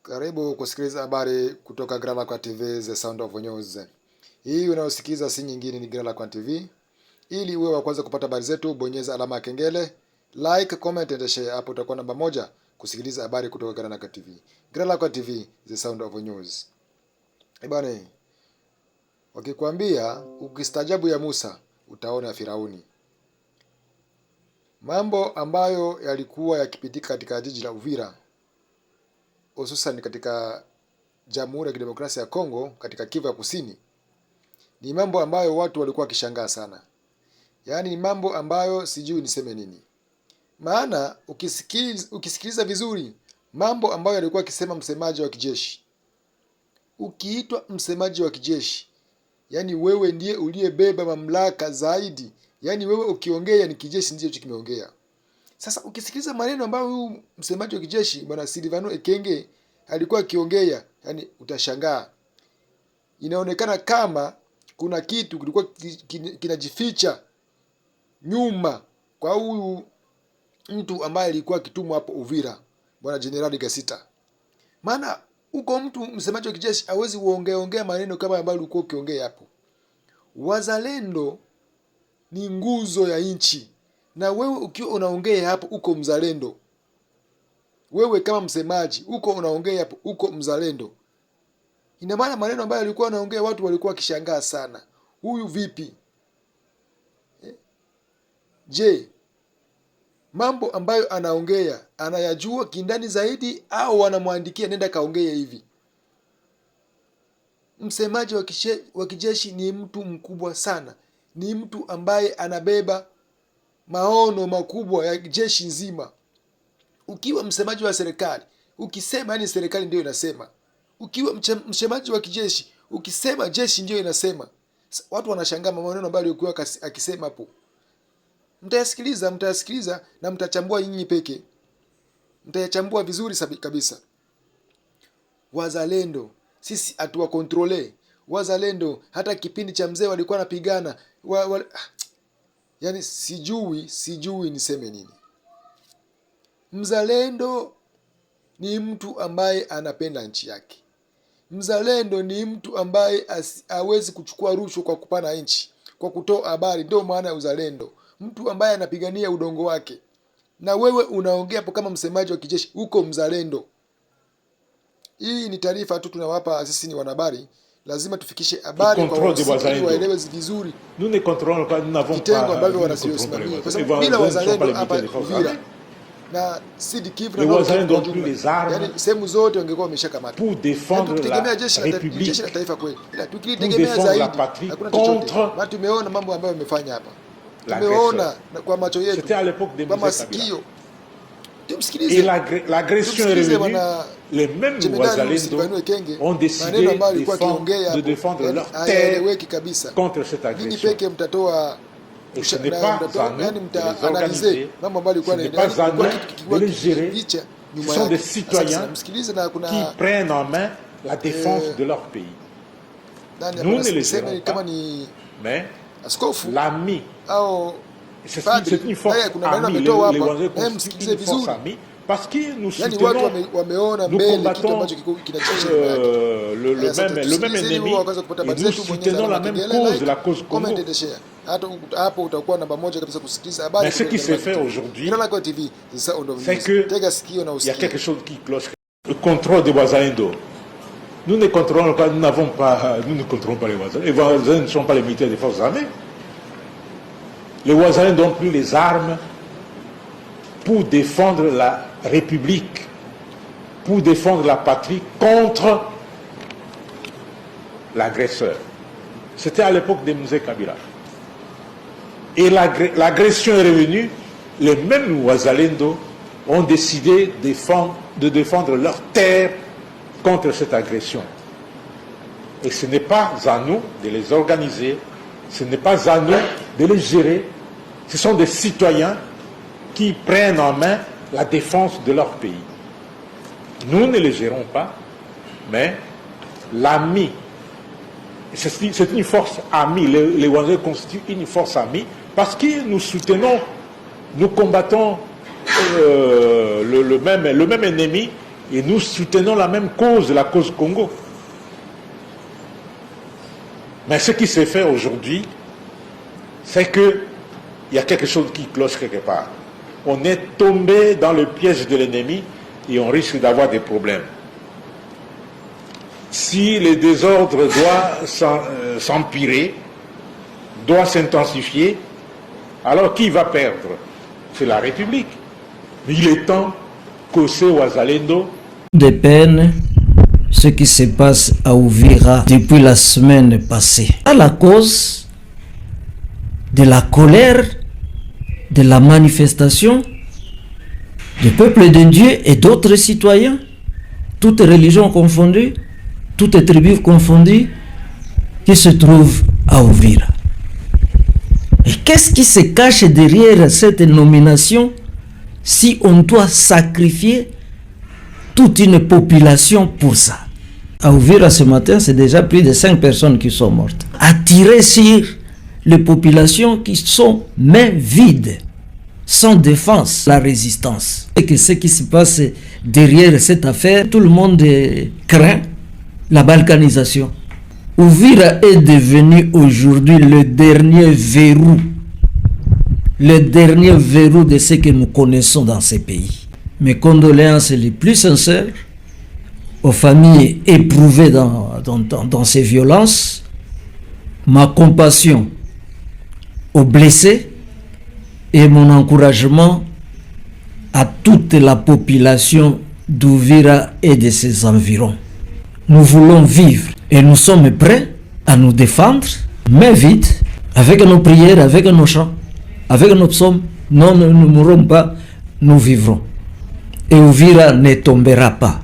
Karibu kusikiliza habari kutoka Gralakwaa TV, The Sound of News. Hii unayosikiza si nyingine, ni Gralakwaa TV. Ili uwe wa kwanza kupata habari zetu, bonyeza alama ya kengele, like, comment and share. Hapo utakuwa namba moja kusikiliza habari kutoka Gralakwaa TV. Gralakwaa TV, The Sound of News. Bwana, wakikwambia ukistajabu ya Musa utaona ya Firauni. Mambo ambayo yalikuwa yakipitika katika jiji la Uvira, hususan katika Jamhuri ya Kidemokrasia ya Kongo, katika Kivu ya Kusini, ni mambo ambayo watu walikuwa wakishangaa sana. Yaani ni mambo ambayo sijui niseme nini. Maana ukisikiliza vizuri mambo ambayo alikuwa akisema msemaji wa kijeshi. Ukiitwa msemaji wa kijeshi, yaani wewe ndiye uliyebeba mamlaka zaidi. Yaani wewe ukiongea ni kijeshi ndicho kimeongea. Sasa ukisikiliza maneno ambayo huyu msemaji wa kijeshi Bwana Silvano Ekenge alikuwa akiongea, yani utashangaa. Inaonekana kama kuna kitu kilikuwa kinajificha nyuma kwa huyu mtu ambaye alikuwa akitumwa hapo Uvira, Bwana Generali Gasita. Maana uko mtu msemaji wa kijeshi hawezi ongea maneno kama ambayo ulikuwa ukiongea hapo. Wazalendo ni nguzo ya nchi. Na wewe ukiwa unaongea hapo uko mzalendo. Wewe kama msemaji uko unaongea hapo uko mzalendo. Ina maana maneno ambayo alikuwa anaongea watu walikuwa wakishangaa sana. Huyu vipi? Je, mambo ambayo anaongea anayajua kindani zaidi au wanamwandikia nenda kaongea hivi? Msemaji wa kijeshi ni mtu mkubwa sana. Ni mtu ambaye anabeba maono makubwa ya jeshi nzima. Ukiwa msemaji wa serikali, ukisema yani serikali ndio inasema. Ukiwa msemaji wa kijeshi, ukisema jeshi ndio inasema. Watu wanashangaa maneno ambayo alikuwa akisema hapo. Mtayasikiliza na mtachambua nyinyi peke. Mtayachambua vizuri kabisa. Wazalendo sisi atuwa kontrole. Wazalendo hata kipindi cha mzee walikuwa wanapigana. Yaani sijui niseme nini. Mzalendo ni mtu ambaye anapenda nchi yake. Mzalendo ni mtu ambaye hawezi kuchukua rushwa kwa kupana nchi, kwa kutoa habari. Ndio maana ya uzalendo. Mtu ambaye anapigania udongo wake. Na wewe unaongea hapo kama msemaji wa kijeshi, uko mzalendo. Hii ni taarifa tu tunawapa, sisi ni wanahabari. Lazima tufikishe habari kwa wazalendo waelewe vizuri. Nous ne contrôlons pas, nous n'avons pas. Kwa sababu bila wazalendo hapa Uvira na Sud Kivu na wazalendo plus les armes, yani sehemu zote wangekuwa wameshakamata pour défendre la République, jeshi la taifa kweli. Ila tukitegemea zaidi hakuna chochote. Na tumeona mambo ambayo wamefanya hapa. Tumeona kwa macho yetu. C'était à l'époque des masikio. Et l'agression est revenue. Les mêmes wazalendo ont décidé de défendre leur terre contre cette agression. Et ce n'est pas à nous de les organiser, ce n'est pas à nous de les gérer. Ce sont des citoyens qui prennent en main la défense de leur pays. Nous ne les gérons pas, mais l'ami, c'est une force amie, les wazalendo constituent une force amie, parce que nous soutenons, nous combattons le même ennemi et nous soutenons la même cause, la cause Congo. Mais ce qui s'est fait aujourd'hui, c'est qu'il y a quelque chose qui cloche. Le contrôle des wazalendo. Nous ne contrôlons pas, nous ne contrôlons pas les wazalendo. Les wazalendo ne sont pas les militaires des forces armées. Les wazalendo n'ont plus les armes pour défendre la République, pour défendre la patrie contre l'agresseur. C'était à l'époque de Mouzé Kabila. Et l'agression est revenue, les mêmes wazalendo ont décidé de défendre leur terre contre cette agression. Et ce n'est pas à nous de les organiser, ce n'est pas à nous de les gérer. Ce sont des citoyens qui prennent en main la défense de leur pays. Nous ne les gérons pas, mais l'ami, c'est une force amie, les Wazalendo constituent une force amie, parce que nous soutenons, nous combattons le même ennemi et nous soutenons la même cause, la cause Congo. Mais ce qui s'est fait aujourd'hui, c'est qu'il y a quelque chose qui cloche quelque part. On est tombé dans le piège de l'ennemi et on risque d'avoir des problèmes. Si le désordre doit s'empirer, doit s'intensifier, alors qui va perdre? C'est la République. Mais il est temps qu'Ossé Ouazalendo... De peine, ce qui se passe à Uvira depuis la semaine passée. À la cause de la colère, de la manifestation du peuple de Dieu et d'autres citoyens, toutes religions confondues, toutes tribus confondues, qui se trouvent à Uvira. Et qu'est-ce qui se cache derrière cette nomination si on doit sacrifier toute une population pour ça? À Uvira ce matin, c'est déjà plus de 5 personnes qui sont mortes. Attirer sur les populations qui sont main vides, sans défense, la résistance. Et que ce qui se passe derrière cette affaire, tout le monde craint la balkanisation. Uvira est devenu aujourd'hui le dernier verrou de ce que nous connaissons dans ces pays. Mes condoléances les plus sincères aux familles éprouvées dans ces violences, ma compassion aux blessés et mon encouragement à toute la population d'Uvira et de ses environs. Nous voulons vivre et nous sommes prêts à nous défendre, mais vite, avec nos prières, avec nos chants, avec nos psaumes. Non, nous ne mourrons pas, nous vivrons. Et Uvira ne tombera pas.